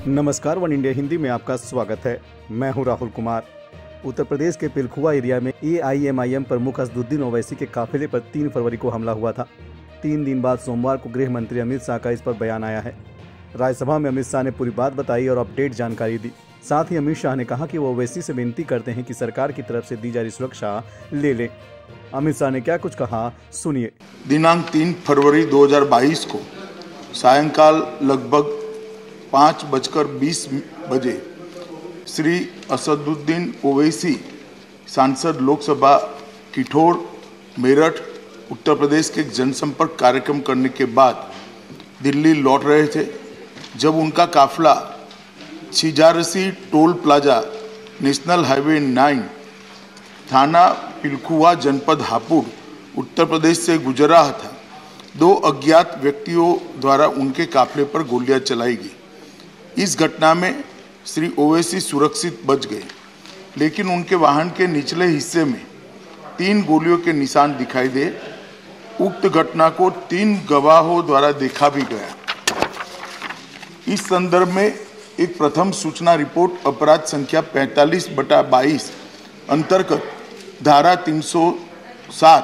नमस्कार, one India Hindi में आपका स्वागत है। मैं हूं राहुल कुमार। उत्तर प्रदेश के पिलखुआ एरिया में AIMIM प्रमुख असदुद्दीन ओवैसी के काफिले पर 3 फरवरी को हमला हुआ था। 3 दिन बाद सोमवार को गृह मंत्री अमित शाह का इस पर बयान आया है। राज्यसभा में अमित शाह ने पूरी बात बताई और अपडेट जानकारी दी। साथ ही अमित शाह ने कहा कि वो ओवैसी से विनती करते हैं कि सरकार की तरफ से दी जा रही सुरक्षा ले लें। अमित शाह ने क्या कुछ कहा, सुनिए। दिनांक 3 फरवरी 2022 को सायंकाल लगभग 5:20 बजे श्री असदुद्दीन ओवैसी सांसद लोकसभा किठौर मेरठ उत्तर प्रदेश के जनसंपर्क कार्यक्रम करने के बाद दिल्ली लौट रहे थे, जब उनका काफिला Chhijarsi toll plaza national highway 9 थाना पिलखुआ जनपद हापुड़ उत्तर प्रदेश से गुजर रहा था। 2 अज्ञात व्यक्तियों द्वारा उनके काफिले पर गोलियां चलाई गई। इस घटना में श्री ओवैसी सुरक्षित बच गए, लेकिन उनके वाहन के निचले हिस्से में 3 गोलियों के निशान दिखाई दे। उक्त घटना को 3 गवाहों द्वारा देखा भी गया। इस संदर्भ में एक प्रथम सूचना रिपोर्ट अपराध संख्या 45/22 अंतर्गत धारा 307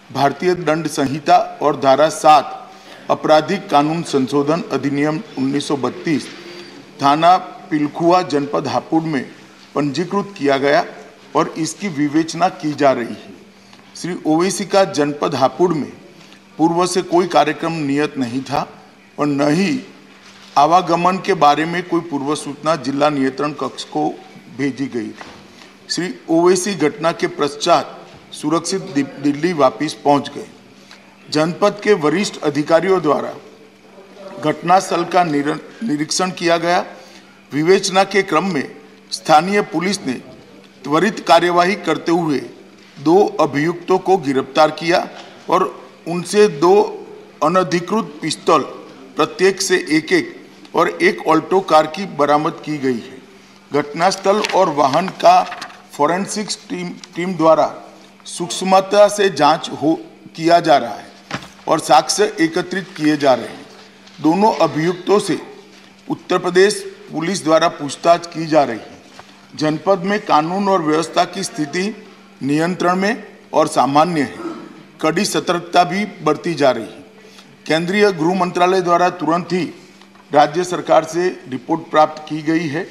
भारतीय दंड संहिता और धारा 7 आपराधिक कानून संशोधन अधिनियम 1932 थाना पिलखुआ जनपद हापुड़ में पंजीकृत किया गया और इसकी विवेचना की जा रही है। श्री ओवैसी का जनपद हापुड़ में पूर्व से कोई कार्यक्रम नियत नहीं था और न ही आवागमन के बारे में कोई पूर्व सूचना जिला नियंत्रण कक्ष को भेजी गई थी। श्री ओवैसी घटना के पश्चात सुरक्षित दिल्ली वापस पहुंच गए। जनपद के वरिष्ठ अधिकारियों द्वारा घटनास्थल का निरीक्षण किया गया। विवेचना के क्रम में स्थानीय पुलिस ने त्वरित कार्यवाही करते हुए 2 अभियुक्तों को गिरफ्तार किया और उनसे 2 अनधिकृत पिस्तौल प्रत्येक से एक और 1 ऑल्टो कार की बरामद की गई है। घटनास्थल और वाहन का फोरेंसिक्स टीम द्वारा सूक्ष्मता से जांच किया जा रहा है और साक्ष्य एकत्रित किए जा रहे हैं। दोनों अभियुक्तों से उत्तर प्रदेश पुलिस द्वारा पूछताछ की जा रही है। जनपद में कानून और व्यवस्था की स्थिति नियंत्रण में और सामान्य है। कड़ी सतर्कता भी बरती जा रही है। केंद्रीय गृह मंत्रालय द्वारा तुरंत ही राज्य सरकार से रिपोर्ट प्राप्त की गई है।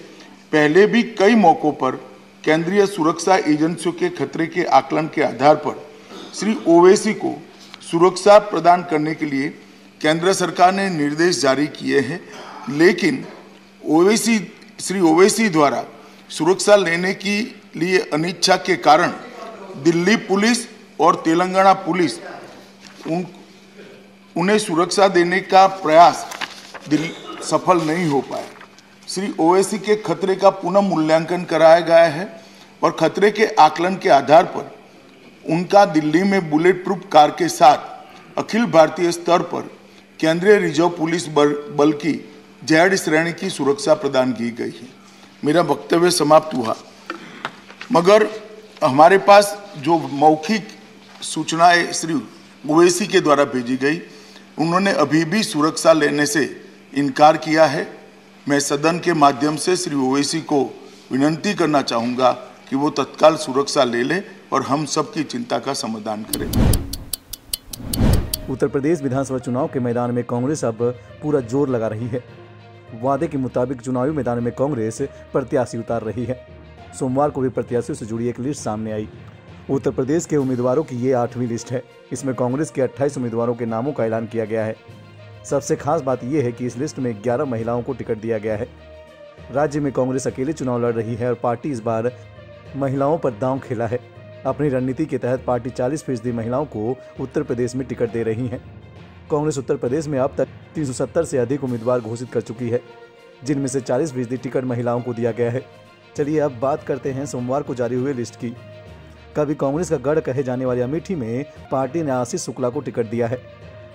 पहले भी कई मौकों पर केंद्रीय सुरक्षा एजेंसियों के खतरे के आकलन के आधार पर श्री ओवैसी को सुरक्षा प्रदान करने के लिए केंद्र सरकार ने निर्देश जारी किए हैं, लेकिन श्री ओवैसी द्वारा सुरक्षा लेने के लिए अनिच्छा के कारण दिल्ली पुलिस और तेलंगाना पुलिस उन्हें सुरक्षा देने का प्रयास सफल नहीं हो पाया। श्री ओवैसी के खतरे का पुनः मूल्यांकन कराया गया है और खतरे के आकलन के आधार पर उनका दिल्ली में बुलेट प्रूफ कार के साथ अखिल भारतीय स्तर पर केंद्रीय रिजर्व पुलिस बल की Z श्रेणी की सुरक्षा प्रदान की गई है। मेरा वक्तव्य समाप्त हुआ, मगर हमारे पास जो मौखिक सूचनाएं श्री ओवैसी के द्वारा भेजी गई, उन्होंने अभी भी सुरक्षा लेने से इनकार किया है। मैं सदन के माध्यम से श्री ओवैसी को विनती करना चाहूँगा कि वो तत्काल सुरक्षा ले ले और हम सबकी चिंता का समाधान करें। उत्तर प्रदेश विधानसभा चुनाव के मैदान में कांग्रेस अब पूरा जोर लगा रही है। वादे के मुताबिक चुनावी मैदान में कांग्रेस प्रत्याशी उतार रही है। सोमवार को भी प्रत्याशियों से जुड़ी एक लिस्ट सामने आई। उत्तर प्रदेश के उम्मीदवारों की ये 8वीं लिस्ट है। इसमें कांग्रेस के 28 उम्मीदवारों के नामों का ऐलान किया गया है। सबसे खास बात यह है कि इस लिस्ट में 11 महिलाओं को टिकट दिया गया है। राज्य में कांग्रेस अकेले चुनाव लड़ रही है और पार्टी इस बार महिलाओं पर दांव खेला है। अपनी रणनीति के तहत पार्टी 40% महिलाओं को उत्तर प्रदेश में टिकट दे रही है। कांग्रेस उत्तर प्रदेश में अब तक 370 से अधिक उम्मीदवार घोषित कर चुकी है, जिनमें से 40% टिकट महिलाओं को दिया गया है। चलिए अब बात करते हैं सोमवार को जारी हुए लिस्ट की। कभी कांग्रेस का गढ़ कहे जाने वाली अमेठी में पार्टी ने आशीष शुक्ला को टिकट दिया है,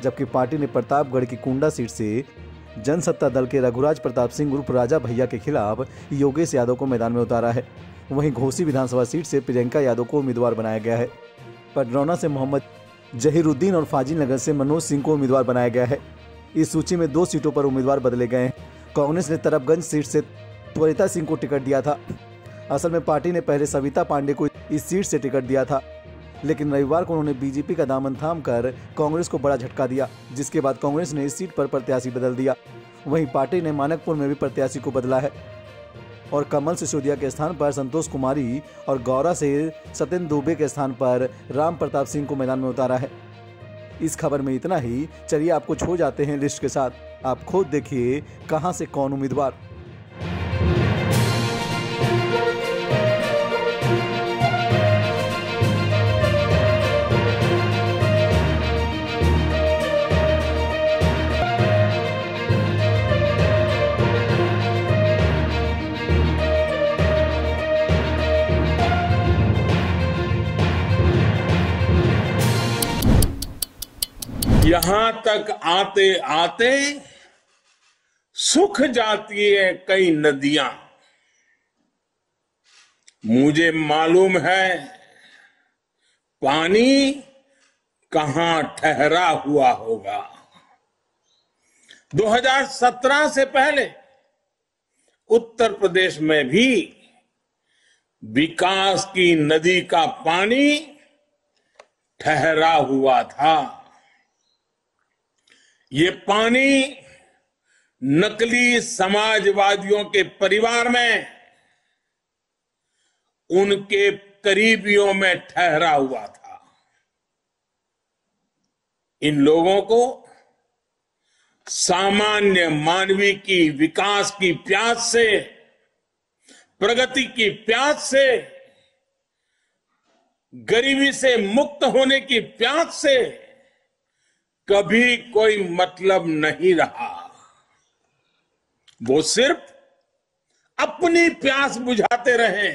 जबकि पार्टी ने प्रतापगढ़ की कुंडा सीट से जनसत्ता दल के रघुराज प्रताप सिंह उर्फ राजा भैया के खिलाफ योगेश यादव को मैदान में उतारा है। वहीं घोसी विधानसभा सीट से प्रियंका यादव को उम्मीदवार बनाया गया है। पडरौना से मोहम्मद जहीरुद्दीन और फाजिल नगर से मनोज सिंह को उम्मीदवार बनाया गया है। इस सूची में 2 सीटों पर उम्मीदवार बदले गए हैं। कांग्रेस ने तरफगंज सीट से त्वरिता सिंह को टिकट दिया था। असल में पार्टी ने पहले सविता पांडे को इस सीट से टिकट दिया था, लेकिन रविवार को उन्होंने बीजेपी का दामन थामकर कांग्रेस को बड़ा झटका दिया, जिसके बाद कांग्रेस ने इस सीट पर प्रत्याशी बदल दिया। वहीं पार्टी ने मानकपुर में भी प्रत्याशी को बदला है और कमल सिसोदिया के स्थान पर संतोष कुमारी और गौरा से सत्येंद्र दुबे के स्थान पर राम प्रताप सिंह को मैदान में उतारा है। इस खबर में इतना ही। चलिए आपको छो जाते हैं लिस्ट के साथ, आप खुद देखिए कहां से कौन उम्मीदवार। यहां तक आते आते सूख जाती है कई नदियां। मुझे मालूम है पानी कहां ठहरा हुआ होगा। 2017 से पहले उत्तर प्रदेश में भी विकास की नदी का पानी ठहरा हुआ था। ये पानी नकली समाजवादियों के परिवार में उनके करीबियों में ठहरा हुआ था। इन लोगों को सामान्य मानवीय की विकास की प्यास से, प्रगति की प्यास से, गरीबी से मुक्त होने की प्यास से कभी कोई मतलब नहीं रहा। वो सिर्फ अपनी प्यास बुझाते रहे,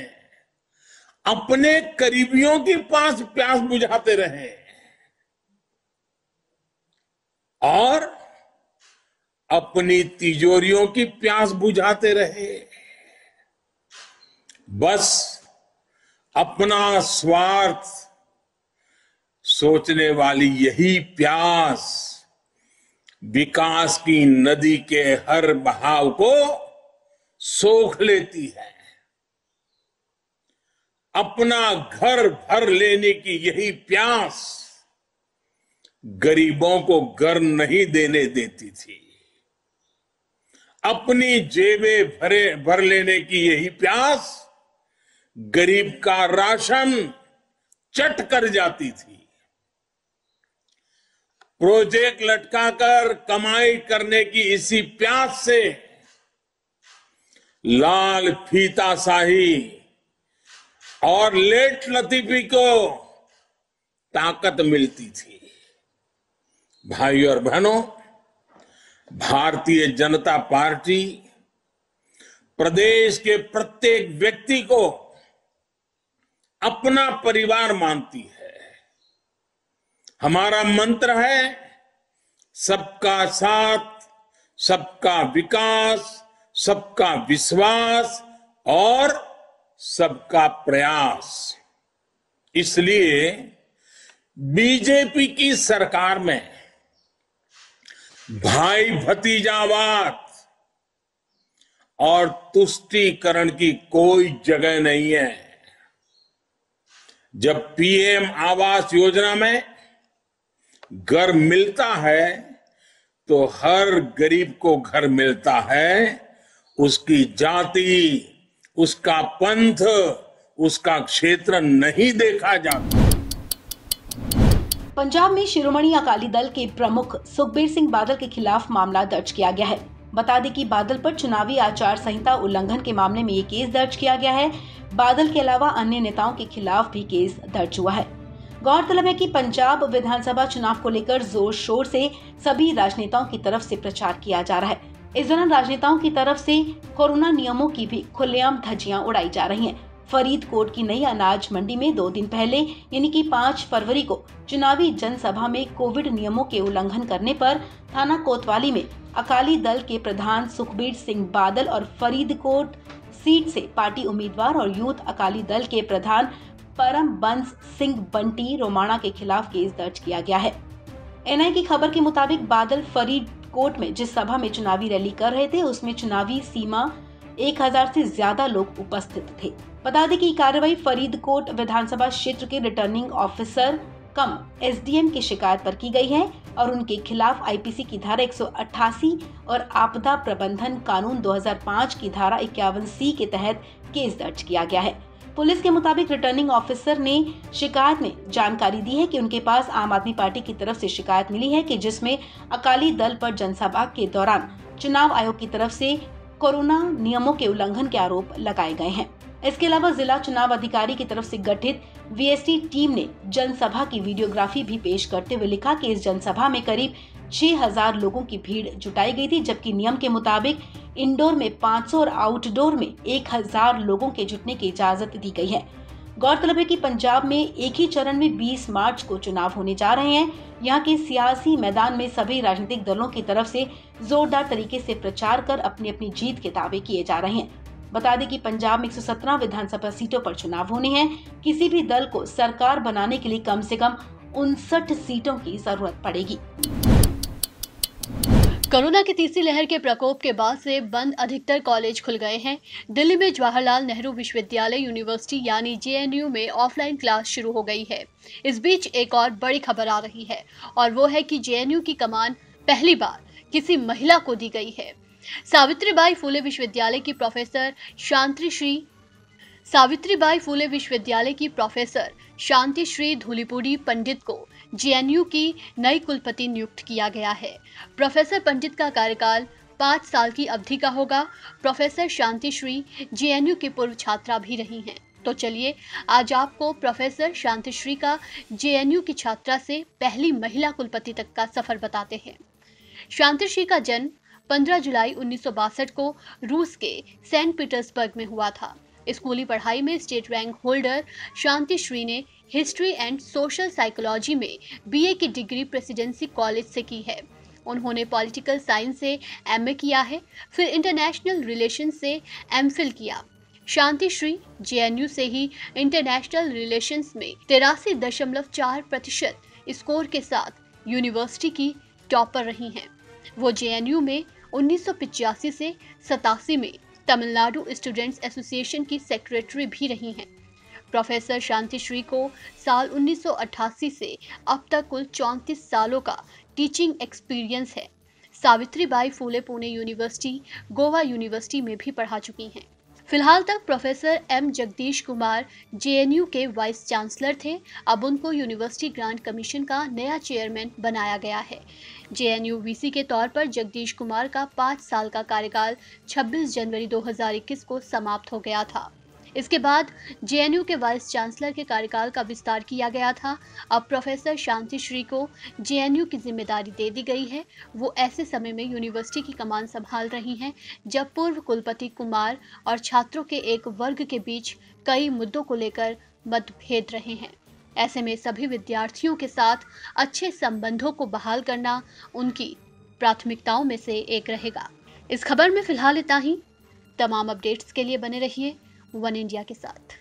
अपने करीबियों की प्यास बुझाते रहे और अपनी तिजोरियों की प्यास बुझाते रहे। बस अपना स्वार्थ सोचने वाली यही प्यास विकास की नदी के हर बहाव को सोख लेती है। अपना घर भर लेने की यही प्यास गरीबों को घर नहीं देने देती थी। अपनी जेबें भर लेने की यही प्यास गरीब का राशन चट कर जाती थी। प्रोजेक्ट लटकाकर कमाई करने की इसी प्यास से लाल फीताशाही और लेट लतीफी को ताकत मिलती थी। भाइयों और बहनों, भारतीय जनता पार्टी प्रदेश के प्रत्येक व्यक्ति को अपना परिवार मानती है। हमारा मंत्र है सबका साथ, सबका विकास, सबका विश्वास और सबका प्रयास। इसलिए बीजेपी की सरकार में भाई भतीजावाद और तुष्टीकरण की कोई जगह नहीं है। जब पीएम आवास योजना में घर मिलता है तो हर गरीब को घर मिलता है। उसकी जाति, उसका पंथ, उसका क्षेत्र नहीं देखा जाता। पंजाब में शिरोमणि अकाली दल के प्रमुख सुखबीर सिंह बादल के खिलाफ मामला दर्ज किया गया है। बता दें कि बादल पर चुनावी आचार संहिता उल्लंघन के मामले में ये केस दर्ज किया गया है। बादल के अलावा अन्य नेताओं के खिलाफ भी केस दर्ज हुआ है। गौरतलब है कि पंजाब विधानसभा चुनाव को लेकर जोर शोर से सभी राजनेताओं की तरफ से प्रचार किया जा रहा है। इस दौरान राजनेताओं की तरफ से कोरोना नियमों की भी खुलेआम धज्जियां उड़ाई जा रही हैं। फरीदकोट की नई अनाज मंडी में 2 दिन पहले यानी कि 5 फरवरी को चुनावी जनसभा में कोविड नियमों के उल्लंघन करने पर थाना कोतवाली में अकाली दल के प्रधान सुखबीर सिंह बादल और फरीदकोट सीट से पार्टी उम्मीदवार और यूथ अकाली दल के प्रधान परम बंस सिंह बंटी रोमाणा के खिलाफ केस दर्ज किया गया है। एनआई की खबर के मुताबिक बादल फरीदकोट फरीदकोट में जिस सभा में चुनावी रैली कर रहे थे उसमें चुनावी सीमा 1000 से ज्यादा लोग उपस्थित थे। बता दें कि कार्रवाई फरीदकोट विधानसभा क्षेत्र के रिटर्निंग ऑफिसर कम एसडीएम की शिकायत पर की गई है और उनके खिलाफ आईपीसी की धारा 188 और आपदा प्रबंधन कानून 2005 की धारा 51C के तहत केस दर्ज किया गया है। पुलिस के मुताबिक रिटर्निंग ऑफिसर ने शिकायत में जानकारी दी है कि उनके पास आम आदमी पार्टी की तरफ से शिकायत मिली है कि जिसमें अकाली दल पर जनसभा के दौरान चुनाव आयोग की तरफ से कोरोना नियमों के उल्लंघन के आरोप लगाए गए हैं। इसके अलावा जिला चुनाव अधिकारी की तरफ से गठित वीएसटी टीम ने जनसभा की वीडियोग्राफी भी पेश करते हुए लिखा कि इस जनसभा में करीब 6000 लोगों की भीड़ जुटाई गई थी, जबकि नियम के मुताबिक इंडोर में 500 और आउटडोर में 1000 लोगों के जुटने की इजाजत दी गई है। गौरतलब है कि पंजाब में एक ही चरण में 20 मार्च को चुनाव होने जा रहे हैं। यहाँ के सियासी मैदान में सभी राजनीतिक दलों की तरफ से जोरदार तरीके से प्रचार कर अपनी अपनी जीत के दावे किए जा रहे हैं। बता दें कि पंजाब में 117 विधानसभा सीटों पर चुनाव होने हैं। किसी भी दल को सरकार बनाने के लिए कम से कम 59 सीटों की जरूरत पड़ेगी। कोरोना की तीसरी लहर के प्रकोप के बाद से बंद अधिकतर कॉलेज खुल गए हैं। दिल्ली में जवाहरलाल नेहरू विश्वविद्यालय यूनिवर्सिटी यानी जेएनयू में ऑफलाइन क्लास शुरू हो गई है। इस बीच एक और बड़ी खबर आ रही है और वो है कि जेएनयू की कमान पहली बार किसी महिला को दी गई है। सावित्रीबाई फुले विश्वविद्यालय की प्रोफेसर शांति श्री धूलीपुड़ी पंडित को जेएनयू की नई कुलपति नियुक्त किया गया है। प्रोफेसर पंडित का कार्यकाल 5 साल की अवधि का होगा। प्रोफेसर शांति श्री जेएनयू की पूर्व छात्रा भी रही हैं। तो चलिए आज आपको प्रोफेसर शांति श्री का जेएनयू की छात्रा से पहली महिला कुलपति तक का सफर बताते हैं। शांति श्री का जन्म 15 जुलाई 1962 को रूस के सेंट पीटर्सबर्ग में हुआ था। स्कूली पढ़ाई में स्टेट रैंक होल्डर शांति श्री ने हिस्ट्री एंड सोशल साइकोलॉजी में बीए की डिग्री प्रेसिडेंसी कॉलेज से की है। उन्होंने पॉलिटिकल साइंस से एमए किया है, फिर इंटरनेशनल रिलेशन से एमफिल किया। शांति श्री जेएनयू से ही इंटरनेशनल रिलेशंस में 83.4% स्कोर के साथ यूनिवर्सिटी की टॉपर रही हैं। वो जेएनयू में 1985 से 87 में तमिलनाडु स्टूडेंट्स एसोसिएशन की सेक्रेटरी भी रही हैं। प्रोफेसर शांति श्री को साल 1988 से अब तक कुल 34 सालों का टीचिंग एक्सपीरियंस है। सावित्रीबाई फुले पुणे यूनिवर्सिटी, गोवा यूनिवर्सिटी में भी पढ़ा चुकी हैं। फिलहाल तक professor M Jagdish Kumar JNU के वाइस चांसलर थे। अब उनको यूनिवर्सिटी ग्रांट कमीशन का नया चेयरमैन बनाया गया है। जेएनयू वीसी के तौर पर जगदीश कुमार का 5 साल का कार्यकाल 26 जनवरी 2021 को समाप्त हो गया था। इसके बाद जेएनयू के वाइस चांसलर के कार्यकाल का विस्तार किया गया था। अब प्रोफेसर शांति श्री को जेएनयू की जिम्मेदारी दे दी गई है। वो ऐसे समय में यूनिवर्सिटी की कमान संभाल रही हैं जब पूर्व कुलपति कुमार और छात्रों के एक वर्ग के बीच कई मुद्दों को लेकर मतभेद रहे हैं। ऐसे में सभी विद्यार्थियों के साथ अच्छे संबंधों को बहाल करना उनकी प्राथमिकताओं में से एक रहेगा। इस खबर में फिलहाल इतना ही। तमाम अपडेट्स के लिए बने रहिए वन इंडिया के साथ।